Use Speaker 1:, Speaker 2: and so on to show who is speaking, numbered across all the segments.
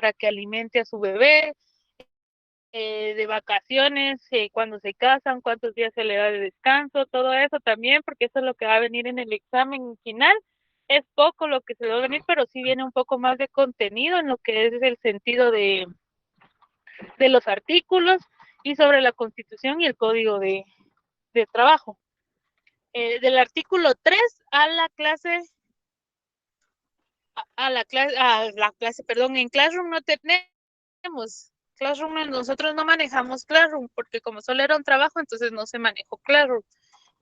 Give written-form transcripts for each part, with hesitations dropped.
Speaker 1: para que alimente a su bebé, de vacaciones, cuando se casan, cuántos días se le da de descanso, todo eso también, porque eso es lo que va a venir en el examen final. Es poco lo que se le va a venir, pero sí viene un poco más de contenido en lo que es el sentido de los artículos y sobre la Constitución y el Código de Trabajo. Del artículo 3 a la clase, perdón, en Classroom no tenemos. Classroom, nosotros no manejamos Classroom, porque como solo era un trabajo, entonces no se manejó Classroom.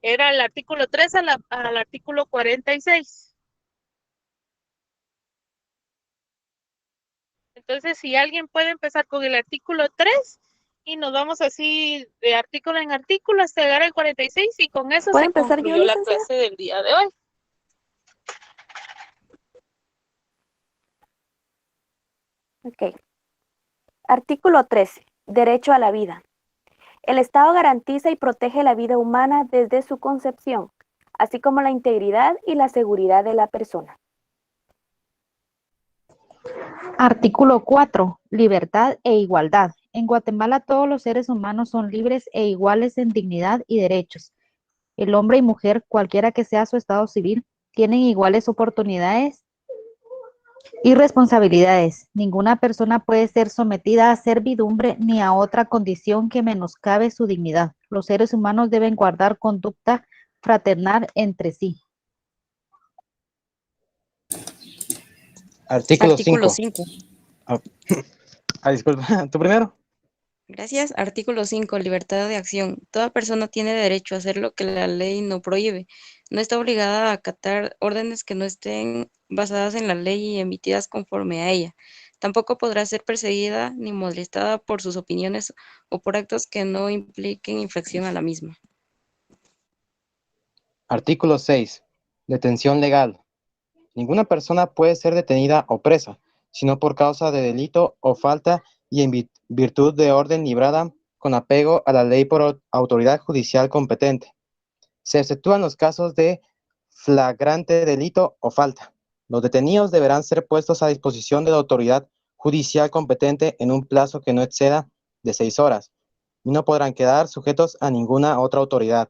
Speaker 1: Era el artículo 3 al artículo 46. Entonces, si alguien puede empezar con el artículo 3 y nos vamos así de artículo en artículo hasta llegar al 46 y con eso
Speaker 2: ¿Puedo
Speaker 1: se
Speaker 2: empezar yo,
Speaker 1: concluyó la
Speaker 2: licenciada?
Speaker 1: clase del día de hoy.
Speaker 2: Ok. Artículo 13. Derecho a la vida. El Estado garantiza y protege la vida humana desde su concepción, así como la integridad y la seguridad de la persona.
Speaker 3: Artículo 4. Libertad e igualdad. En Guatemala todos los seres humanos son libres e iguales en dignidad y derechos. El hombre y mujer, cualquiera que sea su estado civil, tienen iguales oportunidades y responsabilidades. Ninguna persona puede ser sometida a servidumbre ni a otra condición que menoscabe su dignidad. Los seres humanos deben guardar conducta fraternal entre sí.
Speaker 4: Artículo
Speaker 5: Artículo
Speaker 4: 5.
Speaker 5: 5.
Speaker 4: Disculpa, ¿tú primero?
Speaker 5: Gracias. Artículo 5. Libertad de acción. Toda persona tiene derecho a hacer lo que la ley no prohíbe. No está obligada a acatar órdenes que no estén basadas en la ley y emitidas conforme a ella. Tampoco podrá ser perseguida ni molestada por sus opiniones o por actos que no impliquen infracción a la misma.
Speaker 4: Artículo 6. Detención legal. Ninguna persona puede ser detenida o presa, sino por causa de delito o falta y en virtud de orden librada con apego a la ley por autoridad judicial competente. Se exceptúan los casos de flagrante delito o falta. Los detenidos deberán ser puestos a disposición de la autoridad judicial competente en un plazo que no exceda de 6 horas y no podrán quedar sujetos a ninguna otra autoridad.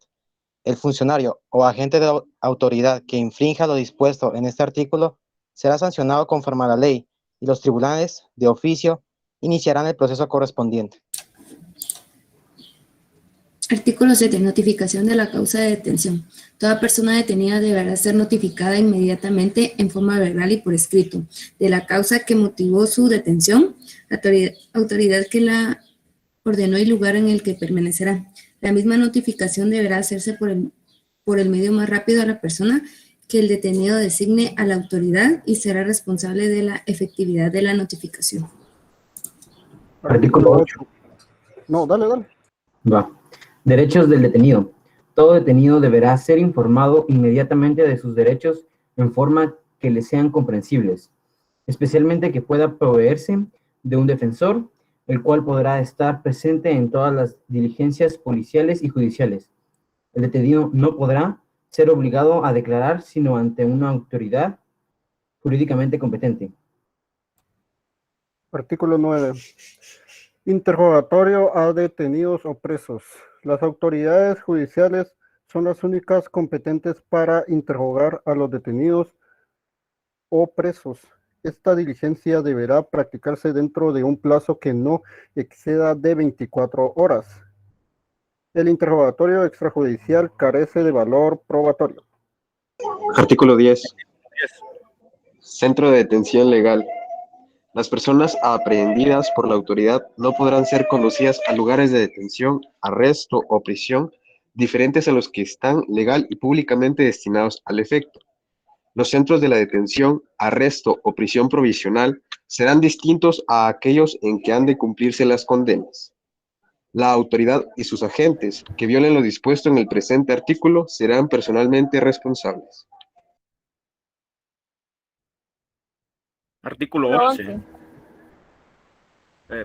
Speaker 4: El funcionario o agente de autoridad que infrinja lo dispuesto en este artículo será sancionado conforme a la ley y los tribunales, de oficio, iniciarán el proceso correspondiente.
Speaker 6: Artículo 7. Notificación de la causa de detención. Toda persona detenida deberá ser notificada inmediatamente en forma verbal y por escrito de la causa que motivó su detención, autoridad que la ordenó y lugar en el que permanecerá. La misma notificación deberá hacerse por el medio más rápido a la persona que el detenido designe a la autoridad y será responsable de la efectividad de la notificación.
Speaker 7: Artículo 8.
Speaker 8: No, dale.
Speaker 7: Va. Derechos del detenido. Todo detenido deberá ser informado inmediatamente de sus derechos en forma que le sean comprensibles, especialmente que pueda proveerse de un defensor, el cual podrá estar presente en todas las diligencias policiales y judiciales. El detenido no podrá ser obligado a declarar sino ante una autoridad jurídicamente competente.
Speaker 8: Artículo 9. Interrogatorio a detenidos o presos. Las autoridades judiciales son las únicas competentes para interrogar a los detenidos o presos. Esta diligencia deberá practicarse dentro de un plazo que no exceda de 24 horas. El interrogatorio extrajudicial carece de valor probatorio.
Speaker 9: Artículo 10. Centro de detención legal. Las personas aprehendidas por la autoridad no podrán ser conducidas a lugares de detención, arresto o prisión diferentes a los que están legal y públicamente destinados al efecto. Los centros de la detención, arresto o prisión provisional serán distintos a aquellos en que han de cumplirse las condenas. La autoridad y sus agentes que violen lo dispuesto en el presente artículo serán personalmente responsables.
Speaker 10: Artículo 11.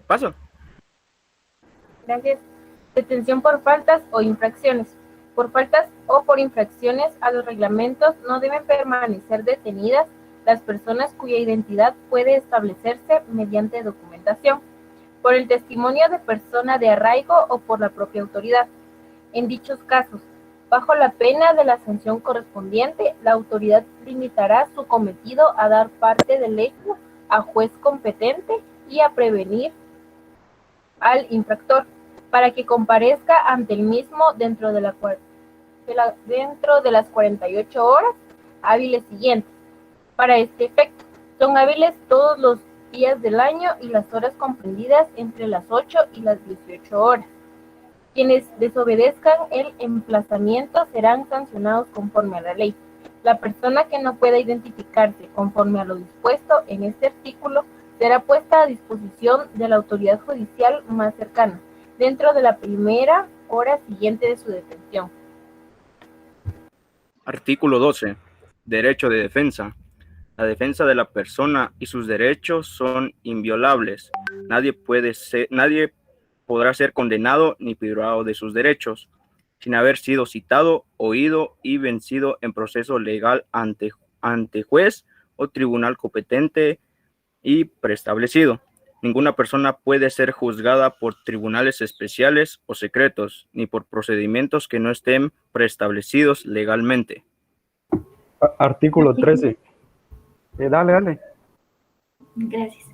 Speaker 10: Paso.
Speaker 11: Gracias. Detención por faltas o infracciones. Por faltas o por infracciones a los reglamentos no deben permanecer detenidas las personas cuya identidad puede establecerse mediante documentación, por el testimonio de persona de arraigo o por la propia autoridad. En dichos casos, bajo la pena de la sanción correspondiente, la autoridad limitará su cometido a dar parte del hecho a juez competente y a prevenir al infractor para que comparezca ante el mismo dentro de las 48 horas hábiles siguientes. Para este efecto, son hábiles todos los días del año y las horas comprendidas entre las 8 y las 18 horas. Quienes desobedezcan el emplazamiento serán sancionados conforme a la ley. La persona que no pueda identificarse conforme a lo dispuesto en este artículo será puesta a disposición de la autoridad judicial más cercana, dentro de la primera hora siguiente de su detención.
Speaker 10: Artículo 12. Derecho de defensa. La defensa de la persona y sus derechos son inviolables. Nadie podrá ser condenado ni privado de sus derechos sin haber sido citado, oído y vencido en proceso legal ante juez o tribunal competente y preestablecido. Ninguna persona puede ser juzgada por tribunales especiales o secretos, ni por procedimientos que no estén preestablecidos legalmente.
Speaker 8: Artículo 13. Dale.
Speaker 12: Gracias.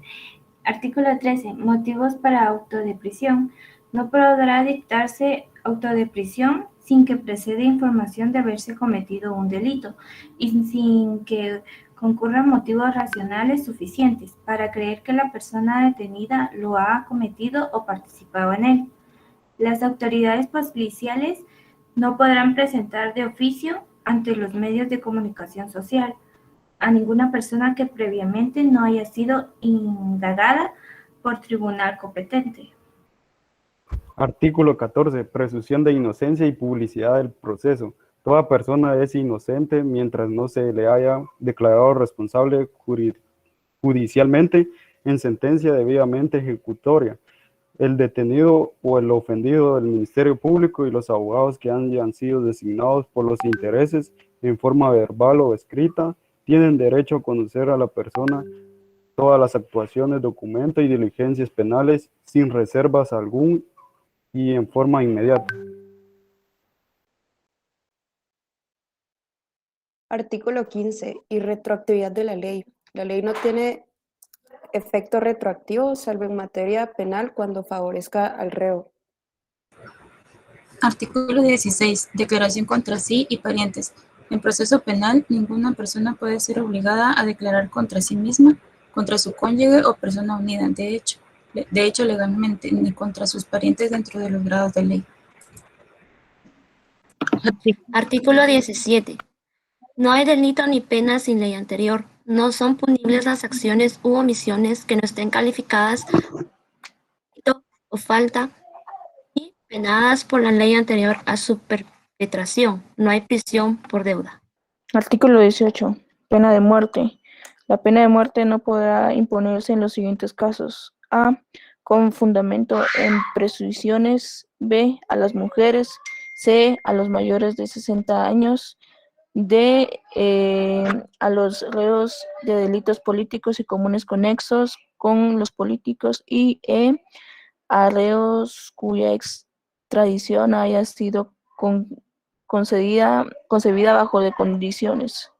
Speaker 12: Artículo 13. Motivos para autodepresión. No podrá dictarse autodepresión sin que preceda información de haberse cometido un delito y sin que concurran motivos racionales suficientes para creer que la persona detenida lo ha cometido o participado en él. Las autoridades policiales no podrán presentar de oficio ante los medios de comunicación social a ninguna persona que previamente no haya sido indagada por tribunal competente.
Speaker 8: Artículo 14. Presunción de inocencia y publicidad del proceso. Toda persona es inocente mientras no se le haya declarado responsable judicialmente en sentencia debidamente ejecutoria. El detenido o el ofendido del Ministerio Público y los abogados que hayan sido designados por los intereses en forma verbal o escrita tienen derecho a conocer a la persona, todas las actuaciones, documentos y diligencias penales sin reservas algún y en forma inmediata.
Speaker 13: Artículo 15. Irretroactividad de la ley. La ley no tiene efecto retroactivo, salvo en materia penal cuando favorezca al reo.
Speaker 14: Artículo 16. Declaración contra sí y parientes. En proceso penal, ninguna persona puede ser obligada a declarar contra sí misma, contra su cónyuge o persona unida, de hecho legalmente, ni contra sus parientes dentro de los grados de ley.
Speaker 15: Artículo 17. No hay delito ni pena sin ley anterior. No son punibles las acciones u omisiones que no estén calificadas o falta y penadas por la ley anterior a su perpetración. No hay prisión por deuda.
Speaker 16: Artículo 18. Pena de muerte. La pena de muerte no podrá imponerse en los siguientes casos. A. Con fundamento en presunciones. B. A las mujeres. C. A los mayores de 60 años. D. A los reos de delitos políticos y comunes conexos con los políticos. Y E. A reos cuya extradición haya sido concebida bajo de condiciones.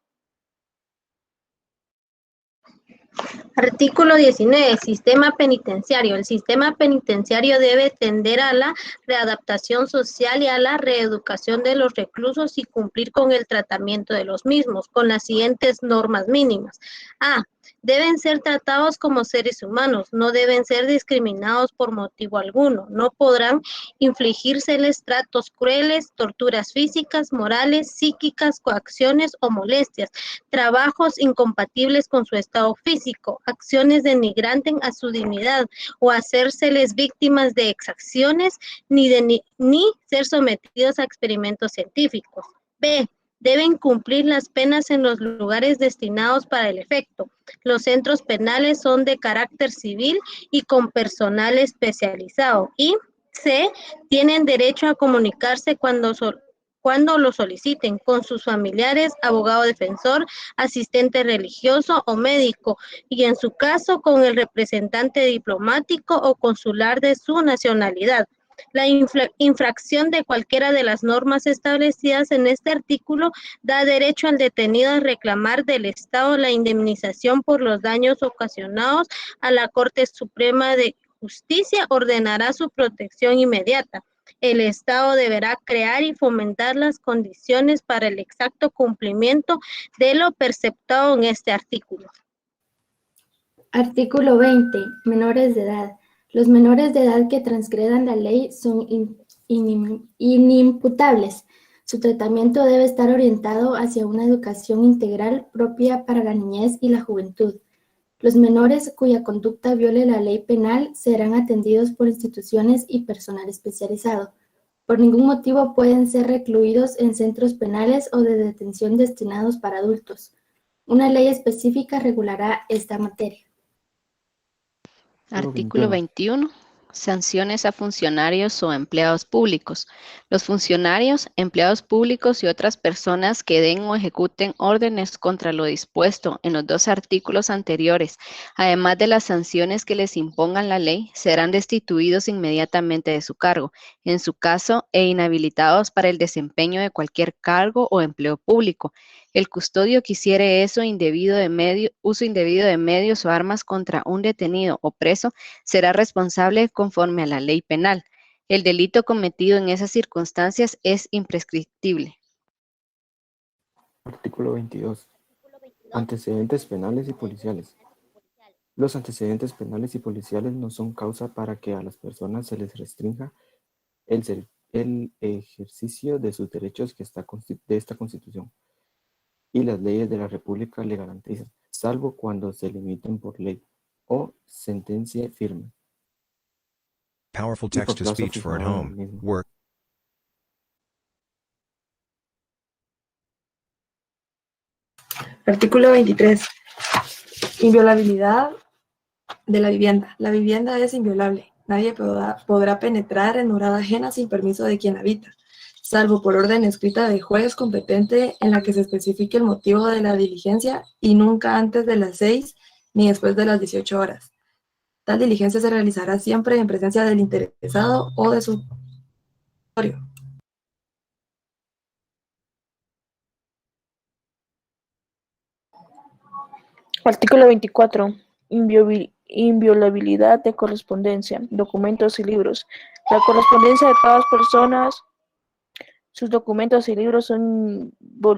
Speaker 17: Artículo 19. Sistema penitenciario. El sistema penitenciario debe tender a la readaptación social y a la reeducación de los reclusos y cumplir con el tratamiento de los mismos, con las siguientes normas mínimas. A. Deben ser tratados como seres humanos, no deben ser discriminados por motivo alguno, no podrán infligírseles tratos crueles, torturas físicas, morales, psíquicas, coacciones o molestias, trabajos incompatibles con su estado físico, acciones denigrantes a su dignidad o hacérseles víctimas de exacciones, ni ser sometidos a experimentos científicos. B. Deben cumplir las penas en los lugares destinados para el efecto. Los centros penales son de carácter civil y con personal especializado. Y C. Tienen derecho a comunicarse cuando cuando lo soliciten, con sus familiares, abogado defensor, asistente religioso o médico, y en su caso con el representante diplomático o consular de su nacionalidad. La infracción de cualquiera de las normas establecidas en este artículo da derecho al detenido a reclamar del Estado la indemnización por los daños ocasionados. A la Corte Suprema de Justicia ordenará su protección inmediata. El Estado deberá crear y fomentar las condiciones para el exacto cumplimiento de lo preceptado en este artículo.
Speaker 15: Artículo 20. Menores de edad. Los menores de edad que transgredan la ley son inimputables. Su tratamiento debe estar orientado hacia una educación integral propia para la niñez y la juventud. Los menores cuya conducta viole la ley penal serán atendidos por instituciones y personal especializado. Por ningún motivo pueden ser recluidos en centros penales o de detención destinados para adultos. Una ley específica regulará esta materia.
Speaker 18: Artículo 21. Sanciones a funcionarios o empleados públicos. Los funcionarios, empleados públicos y otras personas que den o ejecuten órdenes contra lo dispuesto en los dos artículos anteriores, además de las sanciones que les impongan la ley, serán destituidos inmediatamente de su cargo, en su caso, e inhabilitados para el desempeño de cualquier cargo o empleo público. El custodio que hiciere uso indebido de medios o armas contra un detenido o preso será responsable conforme a la ley penal. El delito cometido en esas circunstancias es imprescriptible.
Speaker 19: Artículo 22. Antecedentes penales y policiales. Los antecedentes penales y policiales no son causa para que a las personas se les restrinja el ejercicio de sus derechos de esta Constitución, y las leyes de la República le garantizan, salvo cuando se limiten por ley o sentencia firme.
Speaker 20: Powerful text-to-speech for at home, work.
Speaker 21: Artículo 23. Inviolabilidad de la vivienda. La vivienda es inviolable. Nadie podrá penetrar en morada ajena sin permiso de quien habita, salvo por orden escrita de juez competente en la que se especifique el motivo de la diligencia y nunca antes de las 6 ni después de las 18 horas. Tal diligencia se realizará siempre en presencia del interesado o de su tutorio.
Speaker 16: Artículo 24. Inviolabilidad de correspondencia, documentos y libros. La correspondencia de todas personas, sus documentos y libros son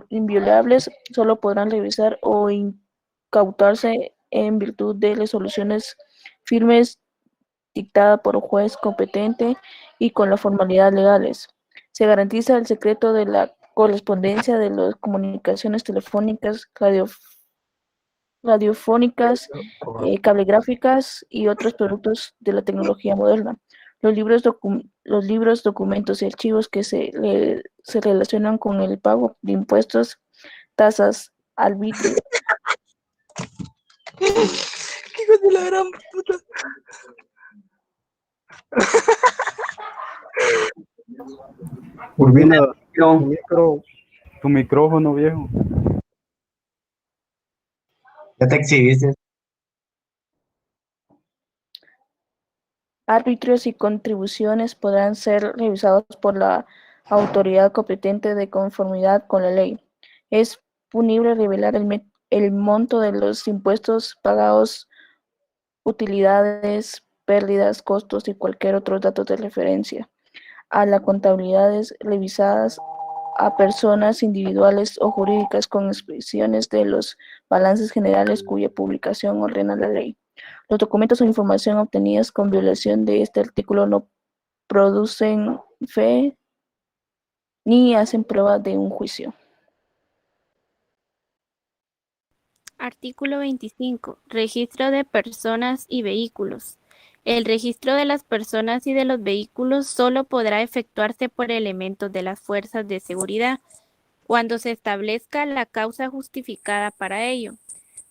Speaker 16: inviolables, solo podrán revisar o incautarse en virtud de resoluciones firmes dictada por un juez competente y con las formalidades legales. Se garantiza el secreto de la correspondencia, de las comunicaciones telefónicas, radiofónicas, cablegráficas y otros productos de la tecnología moderna. Los libros, documentos y archivos que se relacionan con el pago de impuestos, tasas, arbitrio.
Speaker 21: ¡Hijo de la gran puta!
Speaker 8: Urbina, tu micrófono, viejo.
Speaker 22: Ya te exhibiste.
Speaker 16: Arbitrios y contribuciones podrán ser revisados por la autoridad competente de conformidad con la ley. Es punible revelar el monto de los impuestos pagados, utilidades, pérdidas, costos y cualquier otro dato de referencia a las contabilidades revisadas a personas individuales o jurídicas con expresiones de los balances generales cuya publicación ordena la ley. Los documentos o información obtenidas con violación de este artículo no producen fe ni hacen prueba de un juicio.
Speaker 23: Artículo 25. Registro de personas y vehículos. El registro de las personas y de los vehículos solo podrá efectuarse por elementos de las fuerzas de seguridad cuando se establezca la causa justificada para ello.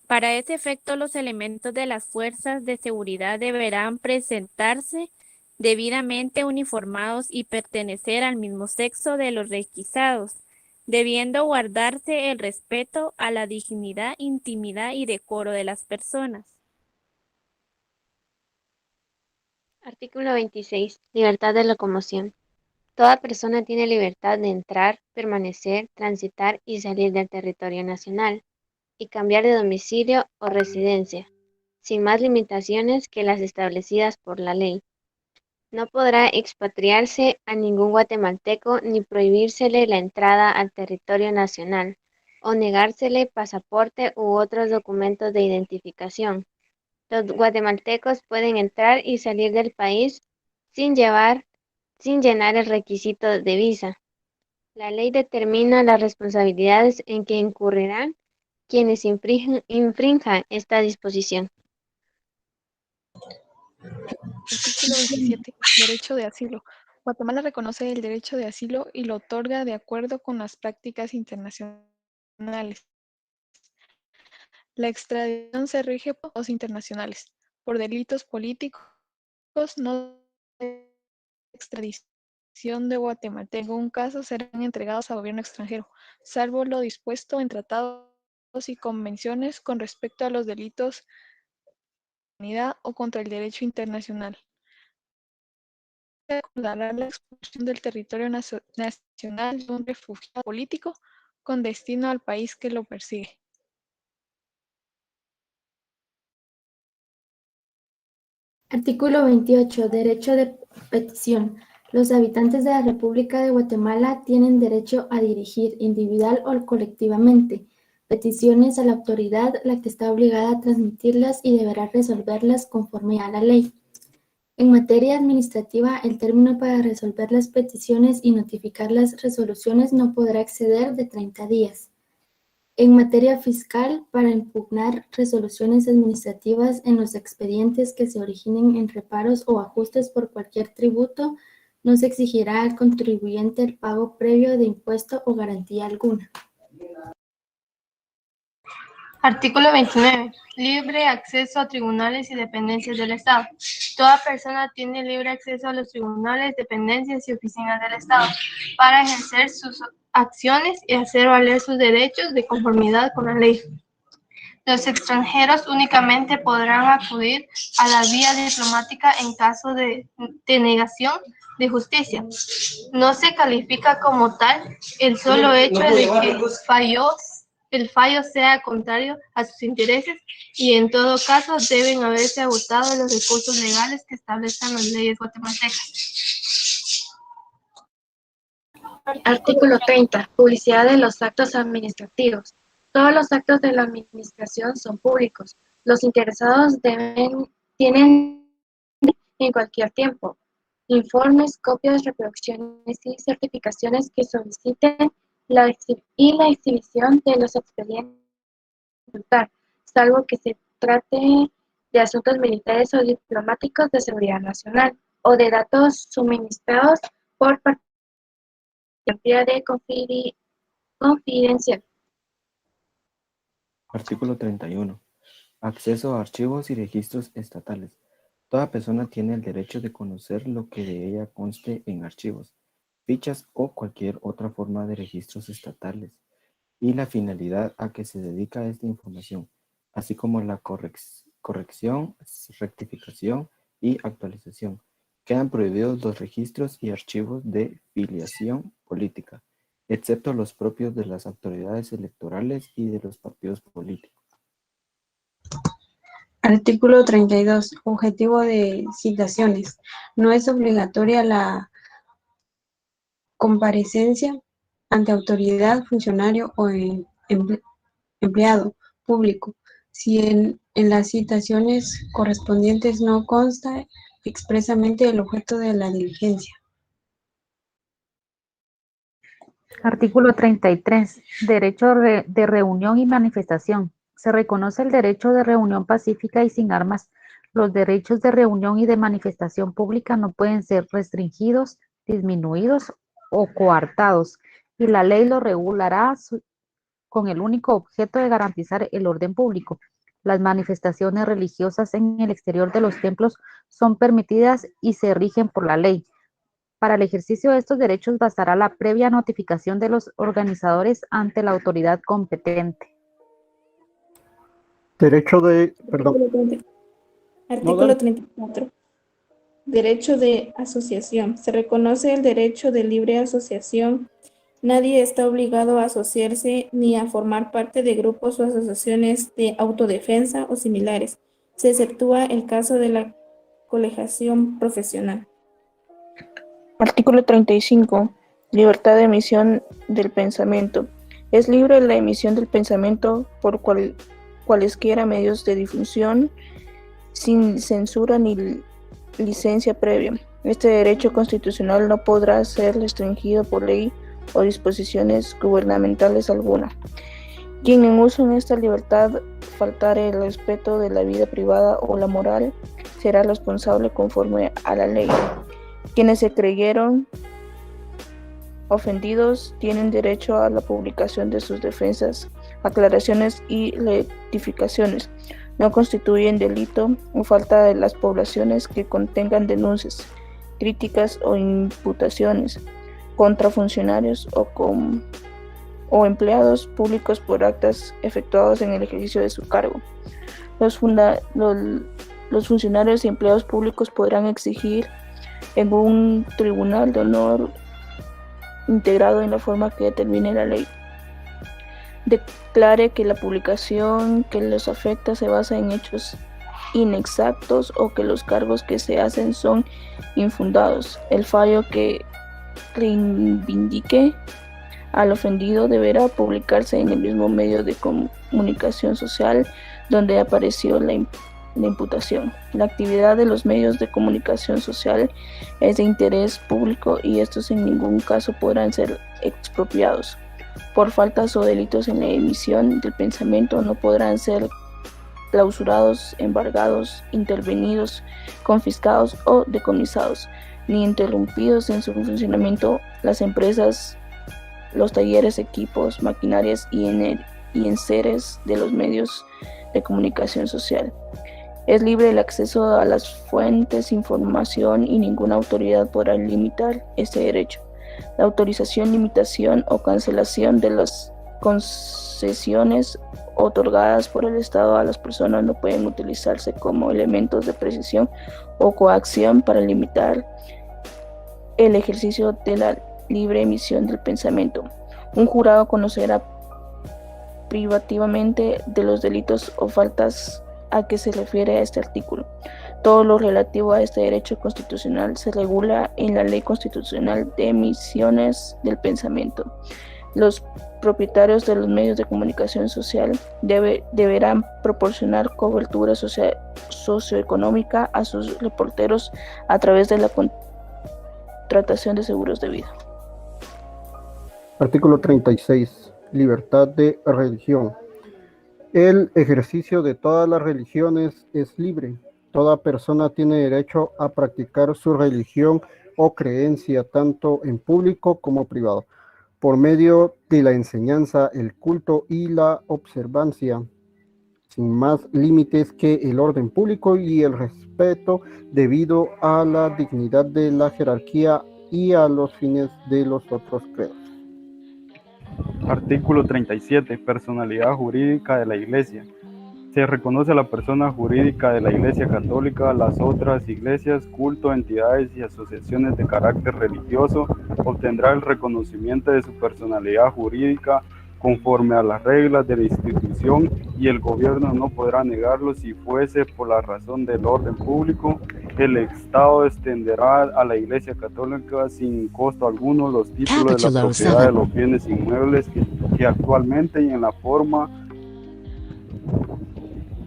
Speaker 23: Para ese efecto, los elementos de las fuerzas de seguridad deberán presentarse debidamente uniformados y pertenecer al mismo sexo de los requisados, debiendo guardarse el respeto a la dignidad, intimidad y decoro de las personas.
Speaker 15: Artículo 26. Libertad de locomoción. Toda persona tiene libertad de entrar, permanecer, transitar y salir del territorio nacional y cambiar de domicilio o residencia, sin más limitaciones que las establecidas por la ley. No podrá expatriarse a ningún guatemalteco ni prohibírsele la entrada al territorio nacional o negársele pasaporte u otros documentos de identificación. Los guatemaltecos pueden entrar y salir del país sin llenar el requisito de visa. La ley determina las responsabilidades en que incurrirán quienes infrinjan esta disposición.
Speaker 1: Artículo 27. Derecho de asilo. Guatemala reconoce el derecho de asilo y lo otorga de acuerdo con las prácticas internacionales. La extradición se rige por los internacionales. Por delitos políticos, no extradición de guatemaltecos en un caso serán entregados al gobierno extranjero, salvo lo dispuesto en tratados y convenciones con respecto a los delitos de humanidad o contra el derecho internacional. Se acordará la expulsión del territorio nacional de un refugiado político con destino al país que lo persigue.
Speaker 12: Artículo 28. Derecho de petición. Los habitantes de la República de Guatemala tienen derecho a dirigir, individual o colectivamente, peticiones a la autoridad, la que está obligada a transmitirlas y deberá resolverlas conforme a la ley. En materia administrativa, el término para resolver las peticiones y notificar las resoluciones no podrá exceder de 30 días. En materia fiscal, para impugnar resoluciones administrativas en los expedientes que se originen en reparos o ajustes por cualquier tributo, no se exigirá al contribuyente el pago previo de impuesto o garantía alguna.
Speaker 2: Artículo 29. Libre acceso a tribunales y dependencias del Estado. Toda persona tiene libre acceso a los tribunales, dependencias y oficinas del Estado para ejercer sus acciones y hacer valer sus derechos de conformidad con la ley. Los extranjeros únicamente podrán acudir a la vía diplomática en caso de denegación de justicia. No se califica como tal el solo hecho de que el fallo sea contrario a sus intereses y en todo caso deben haberse agotado los recursos legales que establezcan las leyes guatemaltecas.
Speaker 3: Artículo 30. Publicidad de los actos administrativos. Todos los actos de la administración son públicos. Los interesados tienen en cualquier tiempo informes, copias, reproducciones y certificaciones que soliciten la exhibición de los expedientes, salvo que se trate de asuntos militares o diplomáticos de seguridad nacional o de datos suministrados por partida de confidencial.
Speaker 19: Artículo 31. Acceso a archivos y registros estatales. Toda persona tiene el derecho de conocer lo que de ella conste en archivos, fichas o cualquier otra forma de registros estatales y la finalidad a que se dedica esta información, así como la corrección, rectificación y actualización. Quedan prohibidos los registros y archivos de filiación política, excepto los propios de las autoridades electorales y de los partidos políticos.
Speaker 24: Artículo 32. Objetivo de citaciones. No es obligatoria la comparecencia ante autoridad, funcionario o empleado público si en las citaciones correspondientes no consta expresamente el objeto de la diligencia.
Speaker 25: Artículo 33. Derecho de reunión y manifestación. Se reconoce el derecho de reunión pacífica y sin armas. Los derechos de reunión y de manifestación pública no pueden ser restringidos, disminuidos o coartados, y la ley lo regulará con el único objeto de garantizar el orden público. Las manifestaciones religiosas en el exterior de los templos son permitidas y se rigen por la ley. Para el ejercicio de estos derechos bastará la previa notificación de los organizadores ante la autoridad competente.
Speaker 8: Derecho de, perdón.
Speaker 4: Artículo 34. Derecho de asociación. Se reconoce el derecho de libre asociación. Nadie está obligado a asociarse ni a formar parte de grupos o asociaciones de autodefensa o similares. Se exceptúa el caso de la colegiación profesional.
Speaker 16: Artículo 35. Libertad de emisión del pensamiento. Es libre la emisión del pensamiento por cualesquiera medios de difusión, sin censura ni licencia previa. Este derecho constitucional no podrá ser restringido por ley o disposiciones gubernamentales alguna. Quien en uso en esta libertad faltare el respeto de la vida privada o la moral será responsable conforme a la ley. Quienes se creyeron ofendidos tienen derecho a la publicación de sus defensas, aclaraciones y rectificaciones. No constituyen delito o falta de las poblaciones que contengan denuncias, críticas o imputaciones contra funcionarios o empleados públicos por actos efectuados en el ejercicio de su cargo. Los funcionarios y empleados públicos podrán exigir en un tribunal de honor integrado en la forma que determine la ley. Declare que la publicación que los afecta se basa en hechos inexactos o que los cargos que se hacen son infundados. El fallo que reivindique al ofendido deberá publicarse en el mismo medio de comunicación social donde apareció la imputación. La actividad de los medios de comunicación social es de interés público y estos en ningún caso podrán ser expropiados. Por faltas o delitos en la emisión del pensamiento no podrán ser clausurados, embargados, intervenidos, confiscados o decomisados, ni interrumpidos en su funcionamiento las empresas, los talleres, equipos, maquinarias y enseres de los medios de comunicación social. Es libre el acceso a las fuentes, información y ninguna autoridad podrá limitar este derecho. La autorización, limitación o cancelación de las concesiones otorgadas por el Estado a las personas no pueden utilizarse como elementos de precisión o coacción para limitar el ejercicio de la libre emisión del pensamiento. Un jurado conocerá privativamente de los delitos o faltas a que se refiere a este artículo. Todo lo relativo a este derecho constitucional se regula en la Ley Constitucional de Emisiones del Pensamiento. Los propietarios de los medios de comunicación social deberán proporcionar cobertura socioeconómica a sus reporteros a través de la contratación de seguros de vida.
Speaker 8: Artículo 36. Libertad de religión. El ejercicio de todas las religiones es libre. Toda persona tiene derecho a practicar su religión o creencia tanto en público como privado, por medio de la enseñanza, el culto y la observancia, sin más límites que el orden público y el respeto debido a la dignidad de la jerarquía y a los fines de los otros credos.
Speaker 5: Artículo 37. Personalidad jurídica de la Iglesia. Se reconoce a la persona jurídica de la Iglesia Católica, las otras iglesias, culto, entidades y asociaciones de carácter religioso obtendrá el reconocimiento de su personalidad jurídica conforme a las reglas de la institución y el gobierno no podrá negarlo si fuese por la razón del orden público. El Estado extenderá a la Iglesia Católica sin costo alguno los títulos de la propiedad de los bienes inmuebles que actualmente y en la forma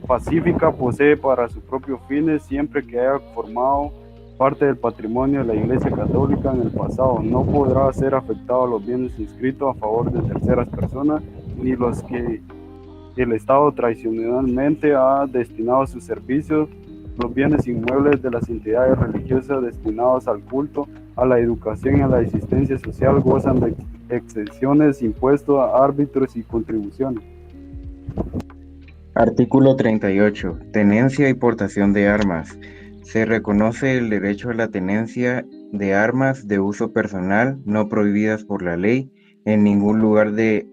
Speaker 5: pacífica posee para sus propios fines siempre que haya formado parte del patrimonio de la Iglesia Católica en el pasado. No podrá ser afectado los bienes inscritos a favor de terceras personas ni los que el Estado tradicionalmente ha destinado a sus servicios. Los bienes inmuebles de las entidades religiosas destinados al culto, a la educación y a la asistencia social gozan de exenciones, impuestos, árbitros y contribuciones.
Speaker 6: Artículo 38. Tenencia y portación de armas. Se reconoce el derecho a la tenencia de armas de uso personal no prohibidas por la ley en ningún lugar de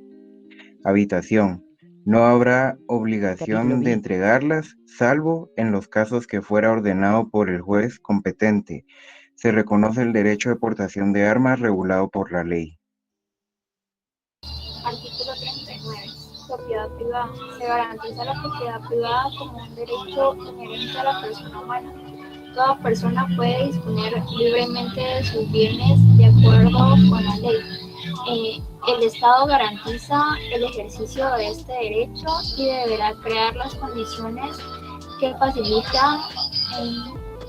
Speaker 6: habitación. No habrá obligación de entregarlas, salvo en los casos que fuera ordenado por el juez competente. Se reconoce el derecho de portación de armas regulado por la ley.
Speaker 7: Artículo 39. Propiedad privada. Se garantiza la propiedad privada como un derecho inherente a la persona humana. Toda persona puede disponer libremente de sus bienes de acuerdo con la ley. El Estado garantiza el ejercicio de este derecho y deberá crear las condiciones que facilitan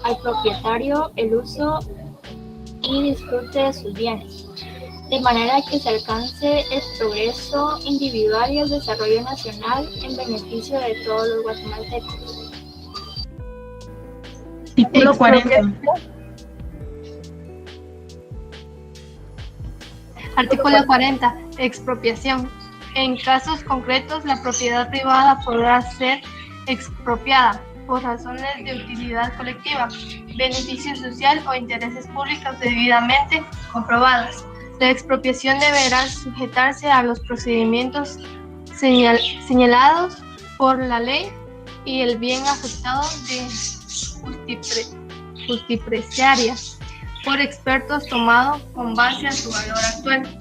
Speaker 7: al propietario el uso y disfrute de sus bienes, de manera que se alcance el progreso individual y el desarrollo nacional en beneficio de todos los guatemaltecos.
Speaker 2: Artículo 40. Artículo 40. Expropiación. En casos concretos, la propiedad privada podrá ser expropiada por razones de utilidad colectiva, beneficio social o intereses públicos debidamente comprobadas. La expropiación deberá sujetarse a los procedimientos señalados por la ley y el bien afectado de justipreciaria por expertos tomado con base a su valor actual.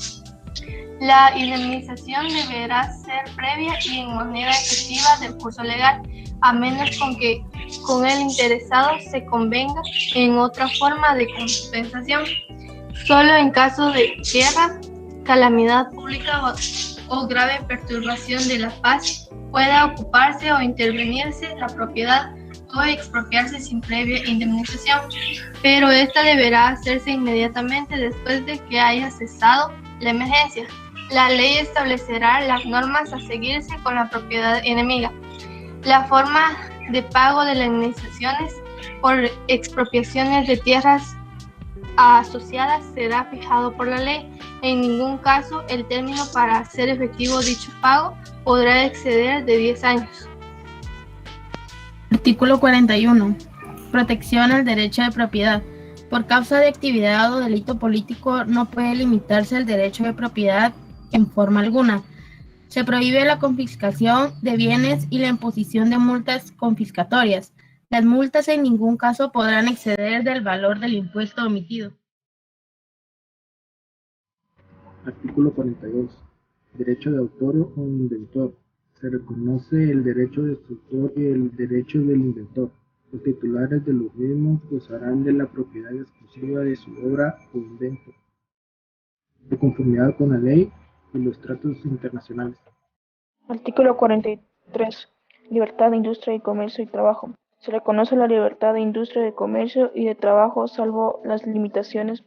Speaker 2: La indemnización deberá ser previa y en manera efectiva del curso legal, a menos que con el interesado se convenga en otra forma de compensación. Solo en caso de guerra, calamidad pública o grave perturbación de la paz pueda ocuparse o intervenirse la propiedad o expropiarse sin previa indemnización, pero esta deberá hacerse inmediatamente después de que haya cesado la emergencia. La ley establecerá las normas a seguirse con la propiedad enemiga. La forma de pago de las indemnizaciones por expropiaciones de tierras asociadas será fijado por la ley. En ningún caso el término para hacer efectivo dicho pago podrá exceder de 10 años.
Speaker 9: Artículo 41. Protección al derecho de propiedad. Por causa de actividad o delito político no puede limitarse el derecho de propiedad en forma alguna. Se prohíbe la confiscación de bienes y la imposición de multas confiscatorias. Las multas en ningún caso podrán exceder del valor del impuesto omitido.
Speaker 10: Artículo 42. Derecho de autor o inventor. Se reconoce el derecho del autor y el derecho del inventor. Los titulares de los mismos gozarán de la propiedad exclusiva de su obra o invento, de conformidad con la ley y los tratados internacionales.
Speaker 16: Artículo 43. Libertad de industria y comercio y trabajo. Se reconoce la libertad de industria, de comercio y de trabajo, salvo las limitaciones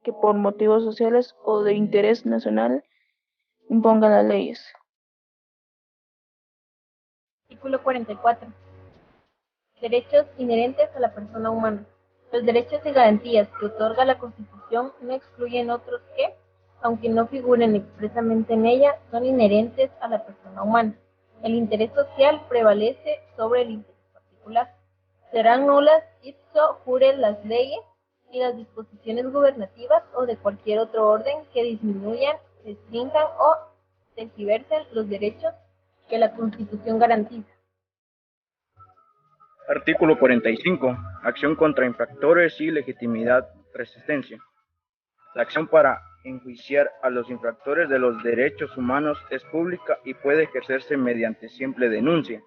Speaker 16: que por motivos sociales o de interés nacional impongan las leyes.
Speaker 7: Artículo 44. Derechos inherentes a la persona humana. Los derechos y garantías que otorga la Constitución no excluyen otros que, aunque no figuren expresamente en ella, son inherentes a la persona humana. El interés social prevalece sobre el interés particular. Serán nulas ipso jure las leyes y las disposiciones gubernativas o de cualquier otro orden que disminuyan, restrinjan o tergiversen los derechos que la Constitución garantiza.
Speaker 11: Artículo 45. Acción contra infractores y legitimidad resistencia. La acción para enjuiciar a los infractores de los derechos humanos es pública y puede ejercerse mediante simple denuncia,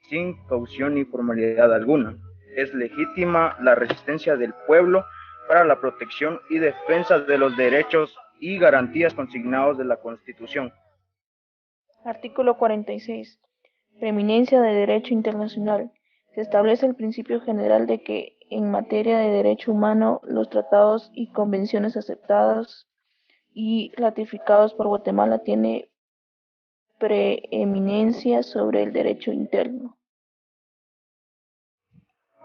Speaker 11: sin caución ni formalidad alguna. Es legítima la resistencia del pueblo para la protección y defensa de los derechos y garantías consignados de la Constitución.
Speaker 16: Artículo 46. Preeminencia de derecho internacional. Se establece el principio general de que en materia de derecho humano los tratados y convenciones aceptados y ratificados por Guatemala tienen preeminencia sobre el derecho interno.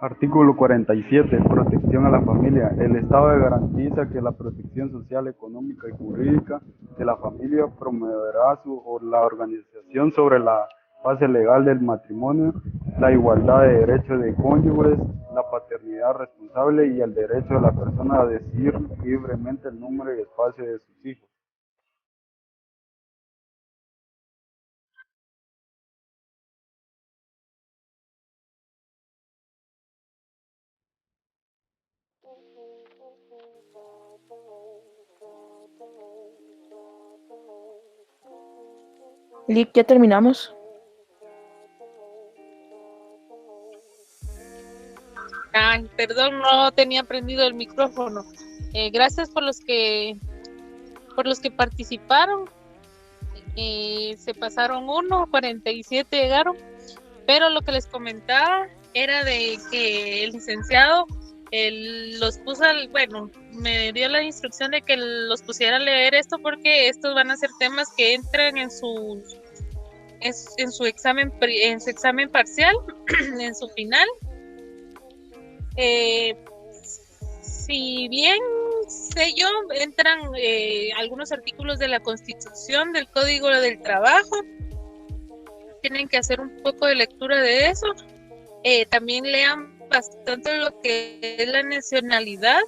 Speaker 5: Artículo 47. Protección a la familia. El Estado garantiza que la protección social, económica y jurídica de la familia promoverá la organización sobre la base legal del matrimonio, la igualdad de derechos de cónyuges, la paternidad responsable y el derecho de la persona a decidir libremente el número y espacio de sus hijos.
Speaker 16: Lick, ya terminamos.
Speaker 13: Ay, perdón, no tenía prendido el micrófono. Gracias por los que participaron. Se pasaron 47 llegaron, pero lo que les comentaba era de que el licenciado los puso, me dio la instrucción de que los pusiera a leer esto porque estos van a ser temas que entran en su examen parcial, en su final. Si bien sé yo, entran algunos artículos de la Constitución, del Código del Trabajo, tienen que hacer un poco de lectura de eso. También lean bastante lo que es la nacionalidad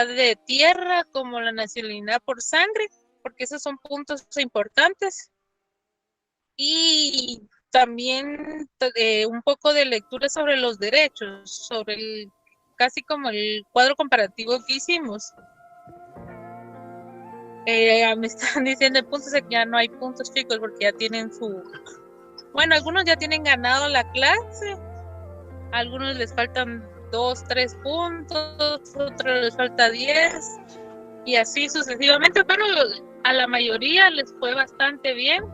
Speaker 13: de tierra, como la nacionalidad por sangre, porque esos son puntos importantes. Y también un poco de lectura sobre los derechos, sobre casi como el cuadro comparativo que hicimos. Me están diciendo puntos que ya no hay puntos, chicos, porque ya tienen algunos ya tienen ganado la clase, algunos les faltan 2, 3 puntos, otros les falta 10 y así sucesivamente, pero a la mayoría les fue bastante bien.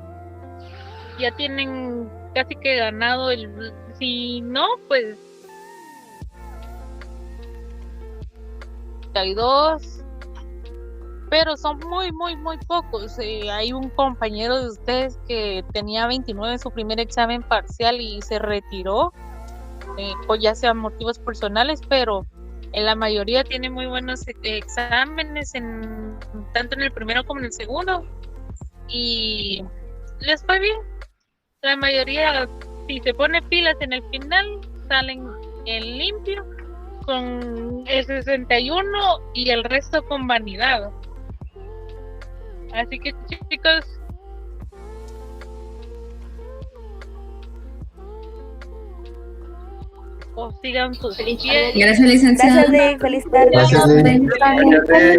Speaker 13: Ya tienen casi que ganado si no, pues 32, pero son muy pocos. Hay un compañero de ustedes que tenía 29 en su primer examen parcial y se retiró, pues ya sean motivos personales, pero en la mayoría tiene muy buenos exámenes, tanto en el primero como en el segundo, y les fue bien. La mayoría, si se pone pilas en el final, salen en limpio con el 61 y el resto con vanidad. Así que, chicos, sigan sus pies.
Speaker 14: Gracias, licenciada.
Speaker 17: Gracias, Lick. Feliz tarde.
Speaker 14: Gracias, Lick.
Speaker 17: Feliz tarde.